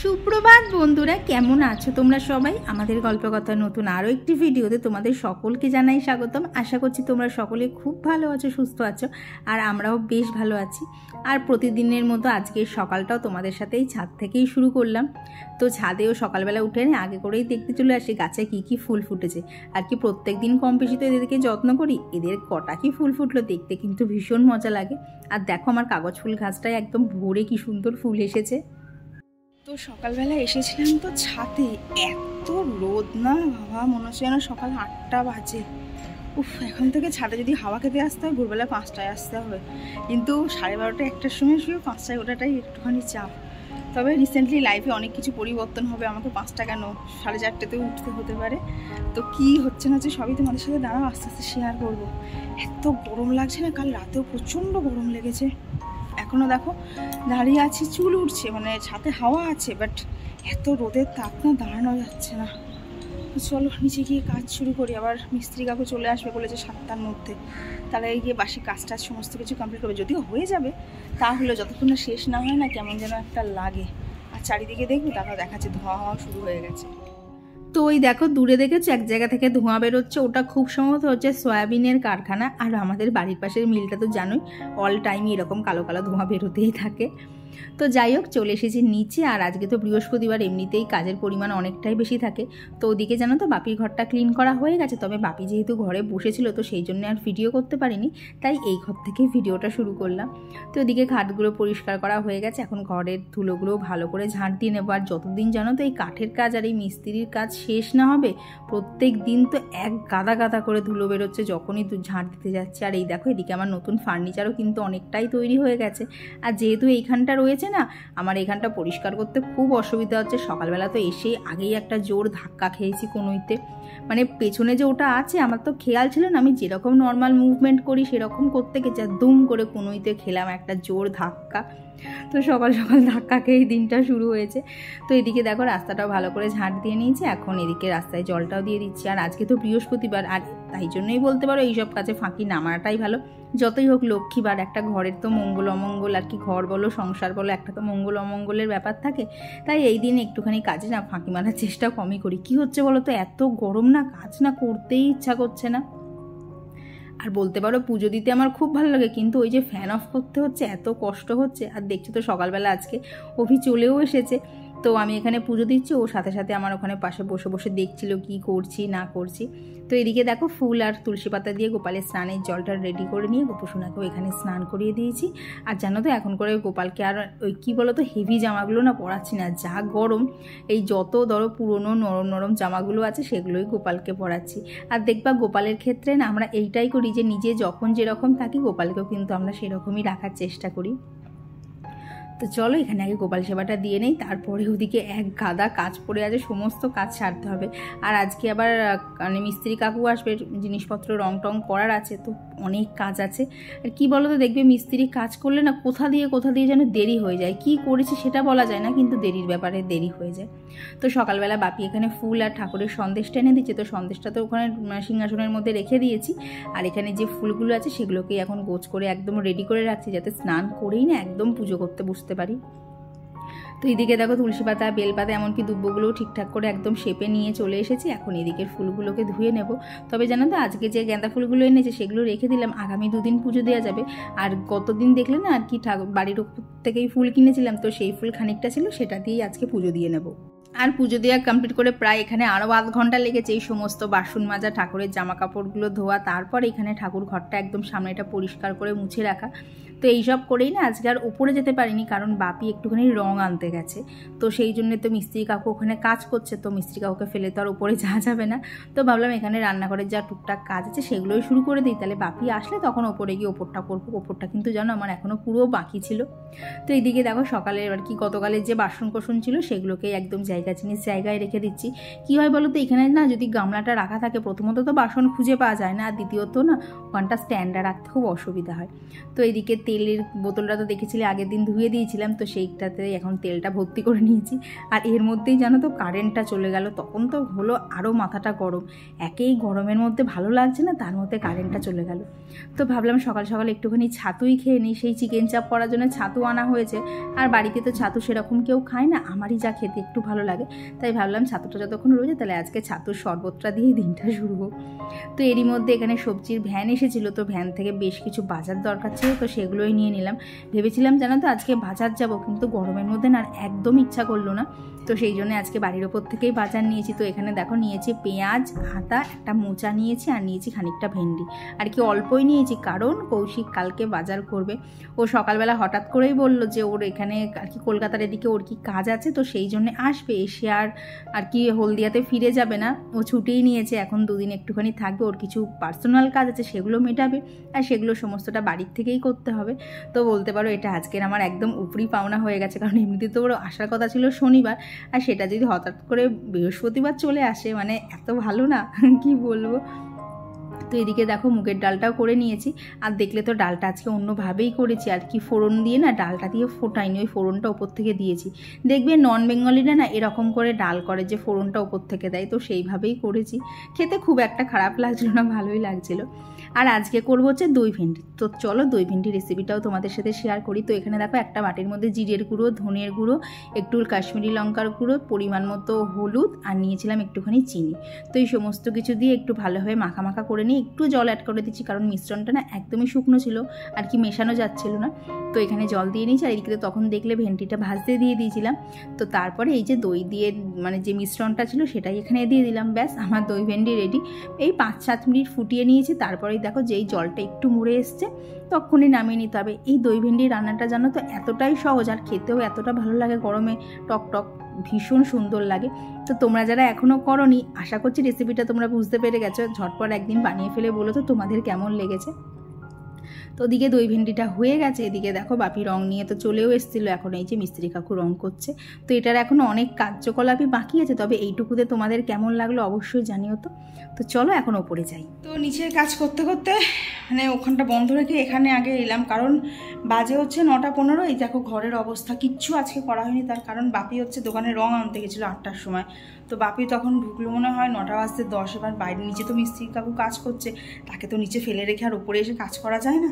সুপ্রভাত বন্ধুরা, কেমন আছো তোমরা সবাই? আমাদের গল্পকথার নতুন আরও একটি ভিডিওতে তোমাদের সকলকে জানাই স্বাগতম। আশা করছি তোমরা সকলে খুব ভালো আছো, সুস্থ আছো, আর আমরাও বেশ ভালো আছি। আর প্রতিদিনের মতো আজকের সকালটাও তোমাদের সাথে এই ছাদ থেকেই শুরু করলাম। তো ছাদেও সকালবেলা উঠে আগে করেই দেখতে চলে আসি গাছে কী কী ফুল ফুটেছে। আর কি প্রত্যেক দিন কম বেশি তো এদেরকে যত্ন করি, এদের কটা কি ফুল ফুটলো দেখতে কিন্তু ভীষণ মজা লাগে। আর দেখো আমার কাগজ ফুল গাছটায় একদম ভোরে কি সুন্দর ফুল এসেছে। তো সকালবেলা এসেছিলাম তো ছাদে, এত রোদ না বাবা, মনে হচ্ছে যেন সকাল 8টা বাজে। এখন থেকে ছাদে যদি হাওয়া খেতে আসতে হয় ভোরবেলা 5টায় আসতে হবে, কিন্তু 12:30 1টার সময় শুয়ে 5টায় ওঠাটাই একটুখানি চাপ। তবে রিসেন্টলি লাইফে অনেক কিছু পরিবর্তন হবে, আমাকে 5টা কেন 4:30তেও উঠতে হতে পারে। তো কি হচ্ছে না হচ্ছে সবই তোমাদের সাথে দাঁড়াও আস্তে আস্তে শেয়ার করবো। এত গরম লাগছে না, কাল রাতেও প্রচণ্ড গরম লেগেছে। এখনও দেখো দাঁড়িয়ে আছি, চুল উঠছে, মানে ছাদে হাওয়া আছে, বাট এত রোদের তাপ না, দাঁড়ানো যাচ্ছে না। চলো নিচে গিয়ে কাজ শুরু করি। আবার মিস্ত্রি কাকু চলে আসবে বলেছে 7টার মধ্যে, তাহলে গিয়ে বাসি কাজ টাজ সমস্ত কিছু কমপ্লিট করবে। যদিও হয়ে যাবে, তাহলে যতক্ষণ না শেষ না হয় না কেমন যেন একটা লাগে। আর চারিদিকে দেখবো তারপর দেখাচ্ছে ধোঁয়া হওয়া শুরু হয়ে গেছে। তো ওই দেখো দূরে দেখেছো এক জায়গা থেকে ধোঁয়া বেরোচ্ছে, ওটা খুব সম্ভবত হচ্ছে সয়াবিনের কারখানা। আর আমাদের বাড়ির পাশের মিলটা তো জানোই, অল টাইমই এরকম কালো কালো ধোঁয়া বেরোতেই থাকে। তো যাই হোক, চলে এসেছি নিচে। আর আজকে তো বৃহস্পতিবার, এমনিতেই কাজের পরিমাণ অনেকটাই বেশি থাকে। তো ওদিকে জানো তো বাপির ঘরটা ক্লিন করা হয়ে গেছে, তবে বাপি যেহেতু ঘরে বসেছিল তো সেই জন্য আর ভিডিও করতে পারিনি, তাই এই ঘর থেকে ভিডিওটা শুরু করলাম। তো ওদিকে খাটগুলো পরিষ্কার করা হয়ে গেছে, এখন ঘরের ধুলোগুলো ভালো করে ঝাঁট দিয়ে নেবো। আর যতদিন জানো তো এই কাঠের কাজ আর এই মিস্ত্রির কাজ শেষ না হবে, প্রত্যেক দিন তো এক গাদা গাদা করে ধুলো বেরোচ্ছে যখনই ঝাঁট দিতে যাচ্ছে। আর এই দেখো এদিকে আমার নতুন ফার্নিচারও কিন্তু অনেকটাই তৈরি হয়ে গেছে। আর যেহেতু এইখানটা রয়েছে না, আমার এখানটা পরিষ্কার করতে খুব অসুবিধা হচ্ছে। সকালবেলা তো এসেই আগেই একটা জোর ধাক্কা খেয়েছি কোনোইতে, মানে পেছনে যে ওটা আছে আমার তো খেয়াল ছিল না, আমি যেরকম নর্মাল মুভমেন্ট করি সেরকম করতে গেছে দুম করে কোনোইতে খেলাম একটা জোর ধাক্কা। তো সকাল সকাল ধাক্কা খেয়েই দিনটা শুরু হয়েছে। তো এদিকে দেখো রাস্তাটাও ভালো করে ঝাঁট দিয়ে নিয়েছে, এখন এদিকে রাস্তায় জলটাও দিয়ে দিচ্ছি। আর আজকে তো বৃহস্পতিবার, আর তাই জন্যই বলতে পারো এইসব কাজে ফাঁকি না মারাটাই ভালো। যতই হোক লক্ষ্মীবার, একটা ঘরের তো মঙ্গল অমঙ্গল, আর কি ঘর বলো সংসার বলো, একটা তো মঙ্গল অমঙ্গলের ব্যাপার থাকে। তাই এই দিন একটুখানি কাজে না ফাঁকি মারার চেষ্টা কমই করি। কি হচ্ছে বলো তো, এত গরম না, কাজ না করতেই ইচ্ছা করছে না। আর বলতে পারো পুজো দিতে আমার খুব ভালো লাগে, কিন্তু ওই যে ফ্যান অফ করতে হচ্ছে, এত কষ্ট হচ্ছে। আর দেখছো তো সকালবেলা আজকে অভি চলেও এসেছে, তো আমি এখানে পুজো দিচ্ছি, ও সাথে সাথে আমার ওখানে পাশে বসে বসে দেখছিল কি করছি না করছি। তো এদিকে দেখো ফুল আর তুলসী পাতা দিয়ে গোপালের স্নানের জলটা রেডি করে নিয়ে গোপুসোনাকেও এখানে স্নান করিয়ে দিয়েছি। আর জানো তো এখন করে গোপালকে আর ওই কী বলো তো হেভি জামাগুলো না পরাচ্ছি না, যা গরম, এই যত ধরো পুরনো নরম নরম জামাগুলো আছে সেগুলোই গোপালকে পরাচ্ছি। আর দেখবা গোপালের ক্ষেত্রে না আমরা এইটাই করি যে নিজে যখন যেরকম থাকি গোপালকেও কিন্তু আমরা সেরকমই রাখার চেষ্টা করি। তো চলো এখানে আগে গোপাল সেবাটা দিয়ে নেই, তারপরে ওদিকে এক গাদা কাজ পড়ে আছে, সমস্ত কাজ সারতে হবে। আর আজকে আবার মানে মিস্ত্রি কাকু আসবে, জিনিসপত্র রং টং করার আছে, তো অনেক কাজ আছে। আর কি বলো তো, দেখবে মিস্ত্রি কাজ করলে না কোথা দিয়ে যেন দেরি হয়ে যায়, কি করেছি সেটা বলা যায় না, কিন্তু দেরির ব্যাপারে দেরি হয়ে যায়। তো সকালবেলা বাপি এখানে ফুল আর ঠাকুরের সন্দেশটা এনে দিচ্ছে, তো সন্দেশটা তো ওখানে সিংহাসনের মধ্যে রেখে দিয়েছি। আর এখানে যে ফুলগুলো আছে সেগুলোকে এখন গোছ করে একদম রেডি করে রাখছি, যাতে স্নান করেই না একদম পুজো করতে বসতে পারি। তো এদিকে দেখো তুলসী পাতা, বেলপাতা, এমনকি দুব্বগুলোও ঠিকঠাক করে একদম শেপে নিয়ে চলে এসেছি। এখন এদিকের ফুলগুলোকে ধুয়ে নেব। তবে জানো তো আজকে যে গাঁদা ফুলগুলো এনেছে সেগুলো রেখে দিলাম, আগামী 2 দিন পুজো দেওয়া যাবে। আর গতদিন দেখলে না আর কি বাড়ির উপর থেকেই ফুল কিনেছিলাম, তো সেই ফুল খানিকটা ছিল, সেটা দিয়েই আজকে পুজো দিয়ে নেব। আর পুজো দেওয়া কমপ্লিট করে প্রায় এখানে আরও আধ ঘন্টা লেগেছে এই সমস্ত বাসন মাজা, ঠাকুরের জামা কাপড়গুলো ধোয়া, তারপর এখানে ঠাকুর ঘরটা একদম সামনেটা পরিষ্কার করে মুছে রাখা। তো এইসব করেই না আজকে আর উপরে যেতে পারিনি, কারণ বাপি একটুখানি রং আনতে গেছে, তো সেই জন্যে তো মিস্ত্রি কাকু ওখানে কাজ করছে, তো মিস্ত্রি কাকুকে ফেলে তো আর উপরে যাওয়া যাবে না। তো ভাবলাম এখানে রান্নাঘরের যা টুকটাক কাজ আছে সেগুলোই শুরু করে দিই, তাহলে বাপি আসলে তখন ওপরে গিয়ে ওপরটা করবো। ওপরটা কিন্তু জানো আমার এখনও পুরো বাকি ছিল। তো এইদিকে দেখো সকালে আর কি গতকালের যে বাসন কোসন ছিল সেগুলোকে একদম জিনিস জায়গায় রেখে দিচ্ছি। কী হয় বলো তো, এখানে না যদি গামলাটা রাখা থাকে, প্রথমত তো বাসন খুঁজে পাওয়া যায় না, আর দ্বিতীয়ত না ওখানটা স্ট্যান্ডে রাখতে খুব অসুবিধা হয়। তো এইদিকে তেলের বোতলটা তো দেখেছিলে আগের দিন ধুয়ে দিয়েছিলাম, তো সেইটাতে এখন তেলটা ভর্তি করে নিয়েছি। আর এর মধ্যেই জানো তো কারেন্টটা চলে গেল, তখন তো হলো আরও মাথাটা গরম, একেই গরমের মধ্যে ভালো লাগছে না, তার মধ্যে কারেন্টটা চলে গেল। তো ভাবলাম সকাল সকাল একটুখানি ছাতুই খেয়ে নিই, সেই চিকেন চাপ করার জন্য ছাতু আনা হয়েছে। আর বাড়িতে তো ছাতু সেরকম কেউ খায় না, আমারই যা খেতে একটু ভালো লাগে, তাই ভাবলাম ছাতুটা যতক্ষণ রয়েছে তাহলে আজকে ছাতুর শরবতটা দিয়ে দিনটা শুরু হোক। তো এরই মধ্যে এখানে সবজির ভ্যান এসেছিলো, তো ভ্যান থেকে বেশ কিছু বাজার দরকার ছিল, তো সেগুলোই নিয়ে নিলাম। ভেবেছিলাম জানো তো আজকে বাজার যাব, কিন্তু গরমের মধ্যে না একদম ইচ্ছা করলো না, তো সেই জন্য আজকে বাড়ির ওপর থেকেই বাজার নিয়েছি। তো এখানে দেখো নিয়েছি পেঁয়াজ, আদা, একটা মোচা নিয়েছি, আর নিয়েছি খানিকটা ভেন্ডি, আর কি অল্পই নিয়েছি, কারণ কৌশিক কালকে বাজার করবে। ও সকালবেলা হঠাৎ করেই বললো যে ওর এখানে আর কি কলকাতার এদিকে ওর কি কাজ আছে, তো সেই জন্য আসবে, এসে আর কি হলদিয়াতে ফিরে যাবে না, ও ছুটিই নিয়েছে, এখন দুদিন একটুখানি থাকবে, ওর কিছু পার্সোনাল কাজ আছে সেগুলো মেটাবে, আর সেগুলো সমস্তটা বাড়ির থেকেই করতে হবে। তো বলতে পারো এটা আজকের আমার একদম উপরি পাওনা হয়ে গেছে, কারণ এমনিতে তো ওর আসার কথা ছিল শনিবার, আর সেটা যদি হঠাৎ করে বৃহস্পতিবার চলে আসে, মানে এত ভালো না কি বলবো। তো এদিকে দেখো মুগের ডালটাও করে নিয়েছি, আর দেখলে তো ডালটা আজকে অন্যভাবেই করেছি, আর কি ফোড়ন দিয়ে না, ডালটা দিয়ে ফোটাইনি, ওই ফোড়নটা ওপর থেকে দিয়েছি। দেখবে নন বেঙ্গলিরা না এরকম করে ডাল করে যে ফোড়নটা ওপর থেকে দেয়, তো সেইভাবেই করেছি, খেতে খুব একটা খারাপ লাগছিল না, ভালোই লাগছিল। আর আজকে করবো হচ্ছে দই ভেন্ডি, তো চলো দই ভেন্ডি রেসিপিটাও তোমাদের সাথে শেয়ার করি। তো এখানে দেখো একটা বাটির মধ্যে জিরের গুঁড়ো, ধনের গুঁড়ো, একটু কাশ্মীরি লঙ্কার গুঁড়ো, পরিমাণ মতো হলুদ, আর নিয়েছিলাম একটুখানি চিনি। তো এই সমস্ত কিছু দিয়ে একটু ভালোভাবে মাখা মাখা করে নিয়ে একটু জল অ্যাড করে দিচ্ছি, কারণ মিশ্রণটা না একদমই শুকনো ছিল, আর কি মেশানো যাচ্ছিল না। তো এখানে জল দিয়ে নিয়েছি, আর এদিকে তখন দেখলে ভেন্ডিটা ভাজতে দিয়ে দিয়েছিলাম। তো তারপরে এই যে দই দিয়ে মানে যে মিশ্রণটা ছিল সেটাই এখানে দিয়ে দিলাম, ব্যাস আমার দই ভেন্ডি রেডি। এই 5-7 মিনিট ফুটিয়ে নিয়েছি, তারপরেই দেখো যেই জলটা একটু মুড়ে এসছে তখনই নামিয়ে নিতে হবে। এই দই ভেন্ডি রান্নাটা জানো তো এতটাই সহজ, আর খেতেও এতটা ভালো লাগে, গরমে টক টক ভীষণ সুন্দর লাগে। তো তোমরা যারা এখনও করোনি, আশা করছি রেসিপিটা তোমরা বুঝতে পেরে গেছো, ঝটপট একদিন বানিয়ে ফেলে বলো তো তোমাদের কেমন লেগেছে। তো ওদিকে দই ভেন্ডিটা হয়ে গেছে, এদিকে দেখো বাপি রং নিয়ে তো চলেও এসেছিলো, এখন এই যে মিস্ত্রি কাকু রং করছে। তো এটার এখনও অনেক কার্যকলাপই বাকি আছে, তবে এইটুকুতে তোমাদের কেমন লাগলো অবশ্যই জানিও। তো চলো এখন ওপরে যাই। তো নিচের কাজ করতে করতে মানে ওখানটা বন্ধ রেখে এখানে আগে এলাম, কারণ বাজে হচ্ছে 9:15। এই দেখো ঘরের অবস্থা, কিচ্ছু আজকে করা হয়নি, তার কারণ বাপি হচ্ছে দোকানে রং আনতে গেছিলো 8টার সময়। তো বাপি তখন ঢুকলো মনে হয় 9:10। এবার বাইরে নিচে তো মিস্ত্রি কাকু কাজ করছে, তাকে তো নিচে ফেলে রেখে আর উপরে এসে কাজ করা যায় না।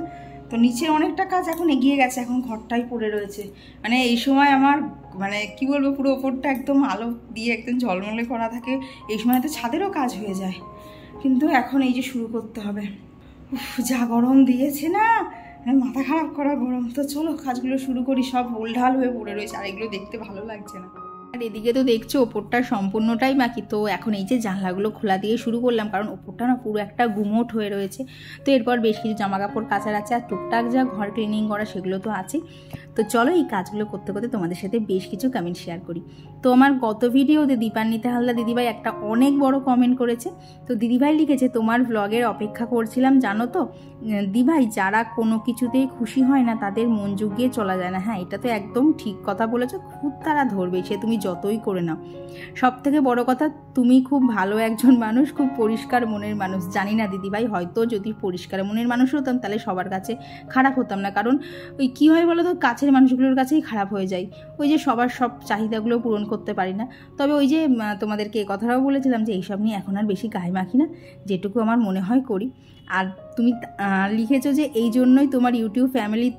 তো নিচে অনেকটা কাজ এখন এগিয়ে গেছে, এখন ঘরটাই পড়ে রয়েছে। মানে এই সময় আমার মানে কি বলবো, পুরো ওপরটা একদম আলো দিয়ে একদম ঝলমলে করা থাকে, এই সময় তো ছাদেরও কাজ হয়ে যায়, কিন্তু এখন এই যে শুরু করতে হবে। যা গরম দিয়েছে না, মাথা খারাপ করা গরম। তো চলো কাজগুলো শুরু করি, সব ভুলঢাল হয়ে পড়ে রয়েছে, আর এগুলো দেখতে ভালো লাগছে না। আর এদিকে তো দেখছো ওপরটা সম্পূর্ণটাই বাকি। তো এখন এই যে জানলাগুলো খোলা দিয়ে শুরু করলাম, কারণ ওপরটা না পুরো একটা গুমোট হয়ে রয়েছে। তো এরপর বেশ কিছু জামা কাপড় কাচার আছে, আর টুকটাক যা ঘর ক্লিনিং করা সেগুলো তো আছে। তো চলো এই কাজগুলো করতে করতে তোমাদের সাথে বেশ কিছু কমেন্ট শেয়ার করি। তো আমার গত ভিডিওতে দীপান্বিতা হালদার দিদিভাই একটা অনেক বড় কমেন্ট করেছে। তো দিদিভাই লিখেছে, তোমার ব্লগের অপেক্ষা করছিলাম জানো তো দিভাই, যারা কোনো কিছুতেই খুশি হয় না তাদের মন জুগিয়ে চলা যায় না। হ্যাঁ, এটা তো একদম ঠিক কথা বলেছো, খুব তারা ধরবে, সে তুমি যতই করে নাও। সব থেকে বড় কথা, তুমি খুব ভালো একজন মানুষ, খুব পরিষ্কার মনের মানুষ। জানি না দিদিভাই, হয়তো যদি পরিষ্কার মনের মানুষ হতাম তাহলে সবার কাছে খারাপ হতাম না, কারণ ওই কী হয় বলো তো, কাছের মানুষগুলোর কাছেই খারাপ হয়ে যায়। ওই যে সবার সব চাহিদাগুলো পূরণ করতে পারি না। তবে ওই যে তোমাদেরকে এই কথাটাও বলেছিলাম যে এইসব নিয়ে এখন আর বেশি গায়ে মাখি না, যেটুকু আমার মনে হয় করি। আর তুমি লিখেছো যে এই জন্যই তোমার ইউটিউব ফ্যামিলি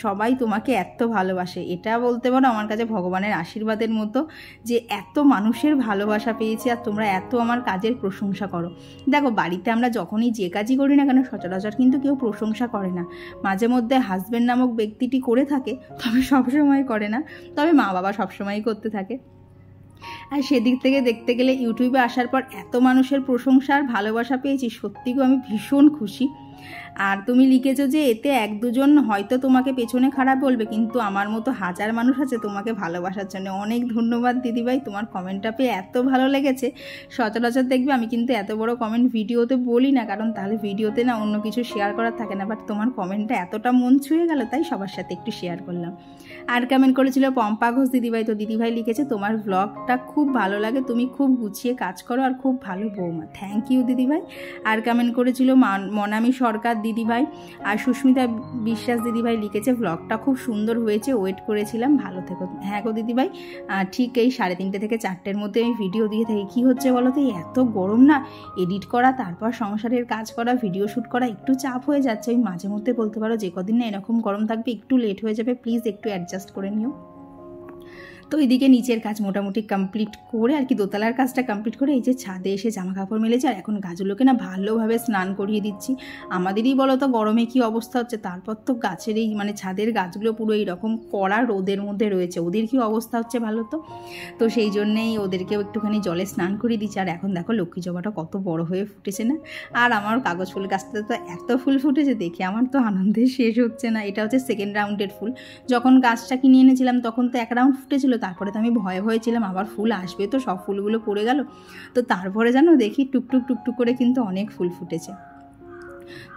সবাই তোমাকে এত ভালোবাসে। এটা বলতে পারো আমার কাছে ভগবানের আশীর্বাদের মতো, যে এত মানুষের ভালোবাসা পেয়েছি, আর তোমরা এত আমার কাজের প্রশংসা করো। দেখো বাড়িতে আমরা যখনই যে কাজই করি না কেন, সচরাচর কিন্তু কেউ প্রশংসা করে না। মাঝে মধ্যে হাজব্যান্ড নামক ব্যক্তিটি করে থাকে, তবে সবসময় করে না, তবে মা বাবা সবসময়ই করতে থাকে। আর সেদিক থেকে দেখতে গেলে ইউটিউবে আসার পর এত মানুষের প্রশংসা আর ভালোবাসা পেয়েছি, সত্যিই আমি ভীষণ খুশি। আর তুমি লিখেছো যে এতে 1-2 হয়তো তোমাকে পেছনে খারাপ বলবে, কিন্তু আমার মতো হাজার মানুষ আছে তোমাকে ভালোবাসার জন্য। অনেক ধন্যবাদ দিদিভাই, তোমার কমেন্টটা পেয়ে এত ভালো লেগেছে। সচরাচর দেখবে আমি কিন্তু এত বড় কমেন্ট ভিডিওতে বলি না, কারণ তাহলে ভিডিওতে না অন্য কিছু শেয়ার করার থাকে না, বাট তোমার কমেন্টটা এতটা মন ছুঁয়ে গেল, তাই সবার সাথে একটু শেয়ার করলাম। আর কমেন্ট করেছিল পম্পা ঘোষ দিদিভাই। তো দিদিভাই লিখেছে, তোমার ব্লগটা খুব ভালো লাগে, তুমি খুব গুছিয়ে কাজ করো আর খুব ভালো বৌমা। থ্যাংক ইউ দিদিভাই। আর কমেন্ট করেছিল মনামি সরকার দিদিভাই আর সুস্মিতা বিশ্বাস দিদিভাই লিখেছে ব্লগটা খুব সুন্দর হয়েছে, ওয়েট করেছিলাম, ভালো থেকো। হ্যাঁ গো দিদিভাই, ঠিক এই 3:30 থেকে 4টের মধ্যে আমি ভিডিও দিয়ে থাকি। কী হচ্ছে বলো তো, এত গরম না, এডিট করা, তারপর সংসারের কাজ করা, ভিডিও শ্যুট করা একটু চাপ হয়ে যাচ্ছে। ওই মাঝে মধ্যে বলতে পারো যে কদিন না এরকম গরম থাকবে একটু লেট হয়ে যাবে, প্লিজ একটু অ্যাডজাস্ট করে নিও। তো এদিকে নিচের কাজ মোটামুটি কমপ্লিট করে আর কি, দোতলার কাজটা কমপ্লিট করে এই যে ছাদে এসে জামা কাপড় মেলেছে, আর এখন গাছগুলোকে না ভালোভাবে স্নান করিয়ে দিচ্ছি। আমাদেরই বলো তো গরমে কি অবস্থা হচ্ছে, তারপর তো গাছের এই মানে ছাদের গাছগুলো পুরো এইরকম কড়া রোদের মধ্যে রয়েছে, ওদের কি অবস্থা হচ্ছে ভালো তো। তো সেই জন্যেই ওদেরকেও একটুখানি জলে স্নান করিয়ে দিচ্ছি। আর এখন দেখো লক্ষ্মী জবাটা কত বড় হয়ে ফুটেছে না, আর আমার কাগজ ফুল গাছটাতে তো এত ফুল ফুটেছে দেখে আমার তো আনন্দে শেষ হচ্ছে না। এটা হচ্ছে সেকেন্ড রাউন্ডের ফুল, যখন গাছটা কিনে এনেছিলাম তখন তো 1 রাউন্ড ফুটেছিল, তারপরে তো আমি ভয়ে ছিলাম আবার ফুল আসবে, তো সব ফুলগুলো পড়ে গেল। তো তারপরে জানো দেখি টুকটুক করে কিন্তু অনেক ফুল ফুটেছে।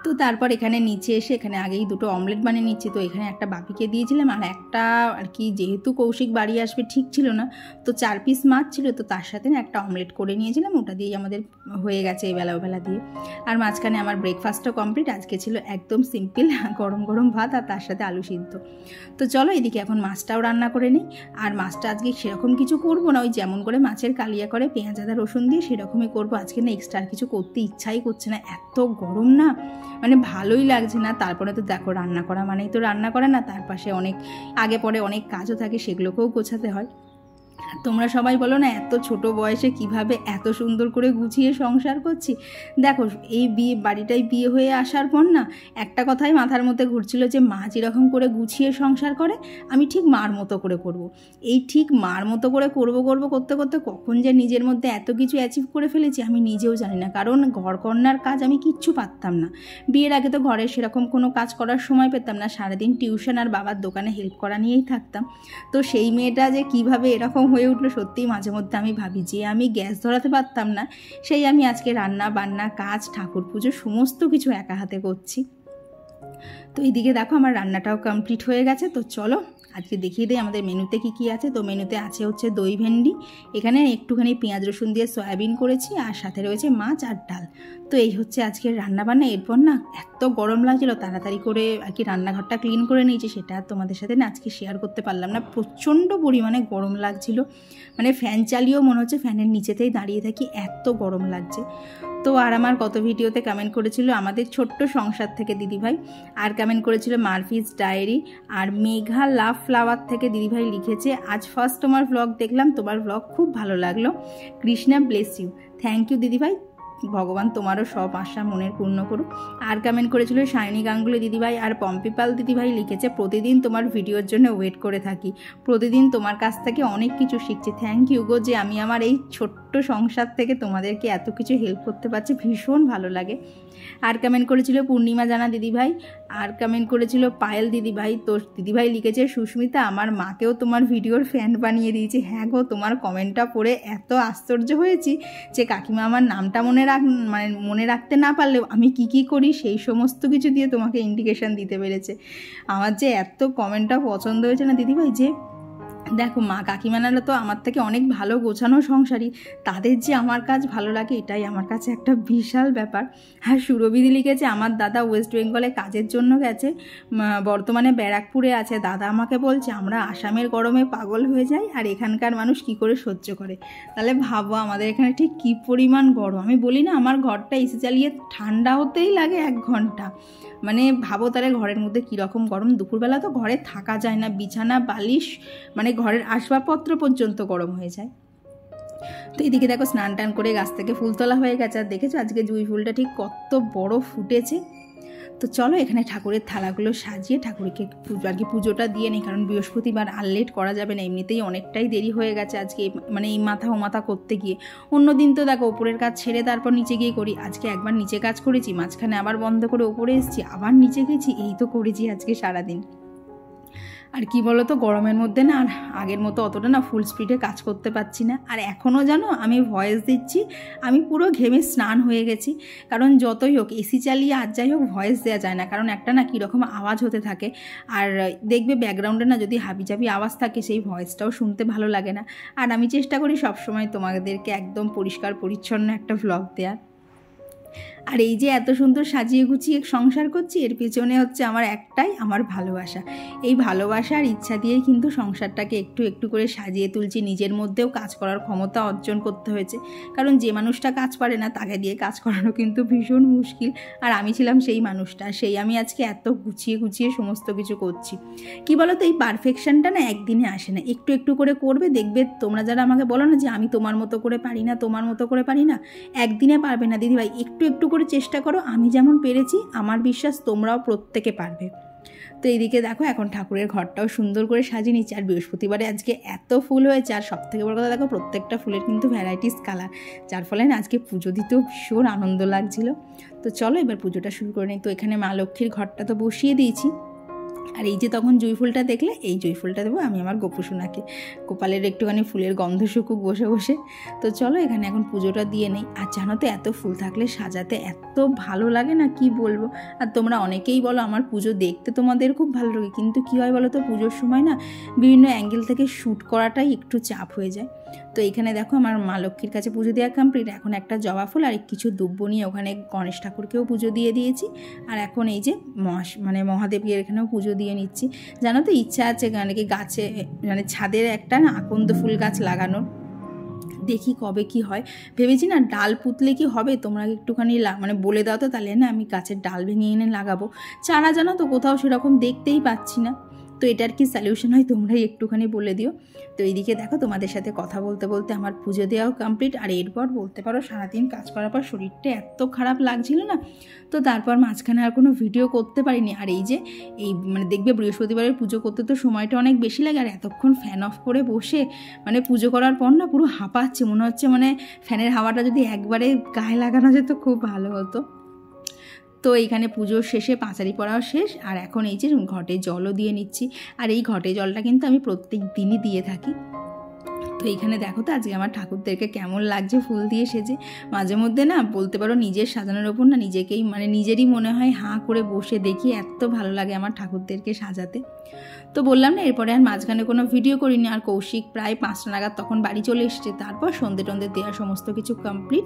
তো তারপর এখানে নিচে এসে এখানে আগেই 2টো অমলেট বানিয়ে নিচ্ছি। তো এখানে একটা বাপিকে দিয়েছিলাম, আর একটা আর কি যেহেতু কৌশিক বাড়ি আসবে ঠিক ছিল না, তো 4 পিস মাছ ছিল, তো তার সাথে না একটা অমলেট করে নিয়েছিলাম, ওটা দিয়েই আমাদের হয়ে গেছে এই বেলা দিয়ে। আর মাঝখানে আমার ব্রেকফাস্টও কমপ্লিট, আজকে ছিল একদম সিম্পল গরম ভাত আর তার সাথে আলু সিদ্ধ। তো চলো এদিকে এখন মাছটাও রান্না করে নিই। আর মাছটা আজকে সেরকম কিছু করব না, ওই যেমন করে মাছের কালিয়া করে পেঁয়াজ আদা রসুন দিয়ে সেরকমই করবো। আজকে না এক্সট্রা কিছু করতে ইচ্ছাই করছে না, এত গরম না, মানে ভালোই লাগছে না। তারপরে তো দেখো রান্না করা মানেই তো রান্না করা না, তার পাশে অনেক আগে পরে অনেক কাজও থাকে, সেগুলোকেও গোছাতে হয়। তোমরা সবাই বলো না এত ছোট বয়সে কিভাবে এত সুন্দর করে গুছিয়ে সংসার করছি। দেখো এই বাড়িটায় বিয়ে হয়ে আসার পর না একটা কথাই মাথার মধ্যে ঘুরছিল যে মা যেরকম করে গুছিয়ে সংসার করে আমি ঠিক মার মতো করে করব। এই ঠিক মার মতো করে করব করতে করতে কখন যে নিজের মধ্যে এত কিছু অ্যাচিভ করে ফেলেছি আমি নিজেও জানি না। কারণ ঘরকন্যার কাজ আমি কিচ্ছু পারতাম না, বিয়ের আগে তো ঘরে সেরকম কোনো কাজ করার সময় পেতাম না, সারাদিন টিউশন আর বাবার দোকানে হেল্প করা নিয়েই থাকতাম। তো সেই মেয়েটা যে কিভাবে এরকম হয়ে উঠলো সত্যিই মাঝে মধ্যে আমি ভাবি যে আমি গ্যাস ধরাতে পারতাম না, সেই আমি আজকে রান্না বান্না কাজ ঠাকুর পুজো সমস্ত কিছু একা হাতে করছি। তো এইদিকে দেখো আমার রান্নাটাও কমপ্লিট হয়ে গেছে। তো চলো আজকে দেখিয়ে দিই আমাদের মেনুতে কি আছে। তো মেনুতে আছে হচ্ছে দই ভেন্ডি, এখানে একটুখানি পেঁয়াজ রসুন দিয়ে সয়াবিন করেছি, আর সাথে রয়েছে মাছ আর ডাল। তো এই হচ্ছে আজকের রান্নাবান্না। এরপর না এত গরম লাগছিল, তাড়াতাড়ি করে আর কি রান্নাঘরটা ক্লিন করে নিয়েছি, সেটা তোমাদের সাথে না আজকে শেয়ার করতে পারলাম না। প্রচণ্ড পরিমাণে গরম লাগছিল, মানে ফ্যান চালিয়েও মনে হচ্ছে ফ্যানের নিচেতেই দাঁড়িয়ে থাকি, এত গরম লাগছে। তো আর আমার কত ভিডিওতে কমেন্ট করেছিল আমাদের ছোট্ট সংসার থেকে দিদিভাই, আর কমেন্ট করেছিল মারফিস ডায়েরি, আর মেঘা লাভ ফ্লাওয়ার থেকে দিদিভাই লিখেছে আজ ফার্স্ট তোমার ব্লগ দেখলাম, তোমার ব্লগ খুব ভালো লাগলো, Krishna bless you. Thank you দিদিভাই, ভগবান তোমারও সব আশা মনের পূর্ণ করুক। আর কমেন্ট করেছিল শাইনি গাঙ্গুলি দিদিভাই, আর পম্পিপাল দিদিভাই লিখেছে প্রতিদিন তোমার ভিডিওর জন্য ওয়েট করে থাকি, প্রতিদিন তোমার কাছ থেকে অনেক কিছু শিখছি। থ্যাংক ইউ গো, যে আমি আমার এই ছোট্ট সংসার থেকে তোমাদেরকে এত কিছু হেল্প করতে পারছি, ভীষণ ভালো লাগে। আর কমেন্ট করেছিল পূর্ণিমা জানা দিদিভাই, আর কমেন্ট করেছিল পায়েল দিদিভাই। তো দিদিভাই লিখেছে সুস্মিতা আমার মাকেও তোমার ভিডিওর ফ্যান বানিয়ে দিয়েছে। হ্যাঁ গো, তোমার কমেন্টটা পড়ে এত আশ্চর্য হয়েছি যে কাকিমা আমার নামটা মনে রাখতে না পারলেও আমি কি করি সেই সমস্ত কিছু দিয়ে তোমাকে ইন্ডিকেশন দিতে পেরেছে। আমার যে এত কমেন্টটা পছন্দ হয়েছে না দিদিভাই, যে দেখো মা কাকিমানারা তো আমার থেকে অনেক ভালো গোছানো সংসারী, তাদের যে আমার কাজ ভালো লাগে এটাই আমার কাছে একটা বিশাল ব্যাপার। আর সুরভিদি লিখেছে আমার দাদা ওয়েস্ট বেঙ্গলে কাজের জন্য গেছে, বর্তমানে ব্যারাকপুরে আছে। দাদা আমাকে বলছে আমরা আসামের গরমে পাগল হয়ে যাই, আর এখানকার মানুষ কি করে সহ্য করে। তাহলে ভাবো আমাদের এখানে ঠিক কী পরিমাণ গরম। আমি বলি না আমার ঘরটা এসি চালিয়ে ঠান্ডা হতেই লাগে 1 ঘন্টা, মানে ভাবো তাহলে ঘরের মধ্যে কীরকম গরম। দুপুরবেলা তো ঘরে থাকা যায় না, বিছানা বালিশ মানে ঘরের আসবাবপত্র পর্যন্ত গরম হয়ে যায়। তো এদিকে দেখো স্নান টান করে গাছ থেকে ফুল তোলা হয়ে গেছে, আর দেখেছো আজকে জুঁই ফুলটা ঠিক কত বড় ফুটেছে। তো চলো এখানে ঠাকুরের থালাগুলো সাজিয়ে ঠাকুরকে আর কি পুজোটা দিয়ে নেই, কারণ বৃহস্পতিবার আর লেট করা যাবে না, এমনিতেই অনেকটাই দেরি হয়ে গেছে আজকে, মানে এই মাথা ও মাথা করতে গিয়ে। অন্যদিন তো দেখো ওপরের কাজ ছেড়ে তারপর নিচে গিয়ে করি, আজকে একবার নিচে কাজ করেছি, মাঝখানে আবার বন্ধ করে ওপরে এসেছি, আবার নিচে গেছি, এই তো করেছি আজকে সারাদিন। আর কি বলো তো গরমের মধ্যে না আর আগের মতো অতটা না ফুল স্পিডে কাজ করতে পারছি না। আর এখনও জানো আমি ভয়েস দিচ্ছি আমি পুরো ঘেমে স্নান হয়ে গেছি, কারণ যতই হোক এসি চালিয়ে আর যাই হোক ভয়েস দেওয়া যায় না, কারণ একটা না কীরকম আওয়াজ হতে থাকে, আর দেখবে ব্যাকগ্রাউন্ডে না যদি হাবিজাবি আওয়াজ থাকে সেই ভয়েসটাও শুনতে ভালো লাগে না। আর আমি চেষ্টা করি সবসময় তোমাদেরকে একদম পরিষ্কার পরিচ্ছন্ন একটা ভ্লগ দেওয়ার। আর এই যে এত সুন্দর সাজিয়ে গুছিয়ে সংসার করছি, এর পেছনে হচ্ছে আমার একটাই, আমার ভালোবাসা। এই ভালোবাসার ইচ্ছা দিয়েই কিন্তু সংসারটাকে একটু একটু করে সাজিয়ে তুলছি। নিজের মধ্যেও কাজ করার ক্ষমতা অর্জন করতে হয়েছে, কারণ যে মানুষটা কাজ পারে না তাকে দিয়ে কাজ করানো কিন্তু ভীষণ মুশকিল। আর আমি ছিলাম সেই মানুষটা, আমি আজকে এত গুছিয়ে গুছিয়ে সমস্ত কিছু করছি। কি বলো তো, এই পারফেকশনটা না একদিনে আসে না, একটু একটু করে করবে, দেখবে তোমরা যারা আমাকে বলো না যে আমি তোমার মতো করে পারি না, তোমার মতো করে পারি না, একদিনে পারবে না দিদিভাই। একটু একটু করে চেষ্টা করো, আমি যেমন পেরেছি আমার বিশ্বাস তোমরাও প্রত্যেকে পারবে। তো এইদিকে দেখো এখন ঠাকুরের ঘরটাও সুন্দর করে সাজিয়ে নিচ্ছি। আর বৃহস্পতিবারে আজকে এত ফুল হয়েছে, আর সব থেকে বড় কথা দেখো প্রত্যেকটা ফুলের কিন্তু ভ্যারাইটিস কালার, যার ফলে না আজকে পুজো দিতেও ভীষণ আনন্দ লাগছিল। তো চলো এবার পুজোটা শুরু করে নিই। তো এখানে মা লক্ষ্মীর ঘরটা তো বসিয়ে দিয়েছি। আর এই যে তখন জুঁই ফুলটা দেখলে, এই জুঁই ফুলটা দেবো আমি আমার গোপুসোনাকে, গোপালের একটুখানি ফুলের গন্ধ শুকুক বসে বসে। তো চলো এখানে এখন পুজোটা দিয়ে নেই। আর জানো তো এত ফুল থাকলে সাজাতে এত ভালো লাগে না, কি বলবো। আর তোমরা অনেকেই বলো আমার পুজো দেখতে তোমাদের খুব ভালো লাগে, কিন্তু কী হয় বলো তো, পুজোর সময় না বিভিন্ন অ্যাঙ্গেল থেকে শ্যুট করাটাই একটু চাপ হয়ে যায়। তো এখানে দেখো আমার মা লক্ষ্মীর কাছে পুজো দেওয়া কমপ্লিট। এখন একটা জবা ফুল আর কিছু দুব্ব নিয়ে ওখানে গণেশ ঠাকুরকেও পুজো দিয়ে দিয়েছি। আর এখন এই যে মহাদেবের এখানেও পুজো দিয়ে নিচ্ছি। জানো তো ইচ্ছা আছে নাকি গাছে ছাদের একটা না আকন্দ ফুল গাছ লাগানোর, দেখি কবে কি হয়। ভেবেছি না ডাল পুতলে কি হবে, তোমরা একটুখানি বলে দাও তো, তাহলে না আমি গাছের ডাল ভেঙে এনে লাগাবো। চারা জানো তো কোথাও সেরকম দেখতেই পাচ্ছি না, তো এটার কি সলিউশন হয় তোমরাই একটুখানি বলে দিও। তো এইদিকে দেখো তোমাদের সাথে কথা বলতে বলতে আমার পুজো দেওয়াও কমপ্লিট। আর এরপর বলতে পারো সারাদিন কাজ করার পর শরীরটা এত খারাপ লাগছিল না, তো তারপর মাঝখানে আর কোনো ভিডিও করতে পারিনি। আর এই যে দেখবে বৃহস্পতিবারের পুজো করতে তো সময়টা অনেক বেশি লাগে, আর এতক্ষণ ফ্যান অফ করে বসে পুজো করার পর না পুরো হাঁপাচ্ছে, মনে হচ্ছে ফ্যানের হাওয়াটা যদি একবারে গায়ে লাগানো যেত খুব ভালো হতো। তো এইখানে পুজোর শেষে পাঁচারি পড়াও শেষ। আর এখন এই যে ঘটে জলও দিয়ে নিচ্ছি। আর এই ঘটে জলটা কিন্তু আমি প্রত্যেক দিনই দিয়ে থাকি। তো এইখানে দেখো তো আজকে আমার ঠাকুরদেরকে কেমন লাগছে ফুল দিয়ে সেজে। মাঝে মধ্যে না বলতে পারো নিজের সাজানোর ওপর না নিজেকেই নিজেরই মনে হয় হাঁ করে বসে দেখি, এত ভালো লাগে আমার ঠাকুরদেরকে সাজাতে। তো বললাম না এরপরে আর মাঝখানে কোনো ভিডিও করিনি। আর কৌশিক প্রায় 5টা নাগাদ তখন বাড়ি চলে এসছে, তারপর সন্ধে টন্ধে দেওয়া সমস্ত কিছু কমপ্লিট।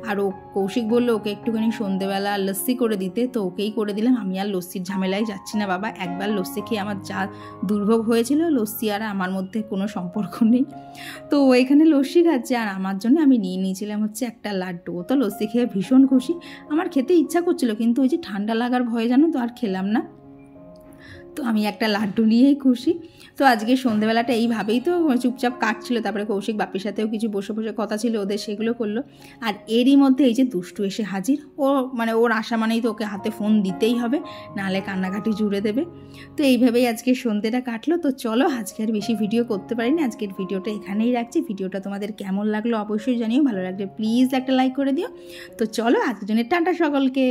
আর কৌশিক বললো ওকে একটুখানি সন্ধেবেলা লস্যি করে দিতে, তো ওকেই করে দিলাম। আমি আর লস্যির ঝামেলায় যাচ্ছি না বাবা, একবার লস্যি খেয়ে আমার যা দুর্ভোগ হয়েছিল, লস্যি আর আমার মধ্যে কোনো সম্পর্ক নেই। তো ও এখানে লস্যি খাচ্ছে, আর আমার জন্য আমি নিয়ে নিয়েছিলাম হচ্ছে একটা লাড্ডু। ও তো লস্যি খেয়ে ভীষণ খুশি। আমার খেতে ইচ্ছা করছিল, কিন্তু ওই যে ঠান্ডা লাগার ভয়ে জানো তো আর খেলাম না। তো আমি একটা লাড্ডু নিয়েই খুশি। তো আজকে সন্ধেবেলাটা এইভাবেই তো চুপচাপ কাটছিল। তারপরে কৌশিক বাপির সাথেও কিছু বসে বসে কথা ছিল ওদের, সেগুলো করলো। আর এরই মধ্যে এই যে দুষ্টু এসে হাজির। ও ওর আশা মানেই তো ওকে হাতে ফোন দিতেই হবে, নাহলে কান্নাকাটি জুড়ে দেবে। তো এইভাবেই আজকে সন্ধেটা কাটলো। তো চলো আজকে আর বেশি ভিডিও করতে পারিনি, আজকের ভিডিওটা এখানেই রাখছি। ভিডিওটা তোমাদের কেমন লাগলো অবশ্যই জানিও, ভালো লাগলে প্লিজ একটা লাইক করে দিও। তো চলো আজকের জন্য টাটা সকলকে।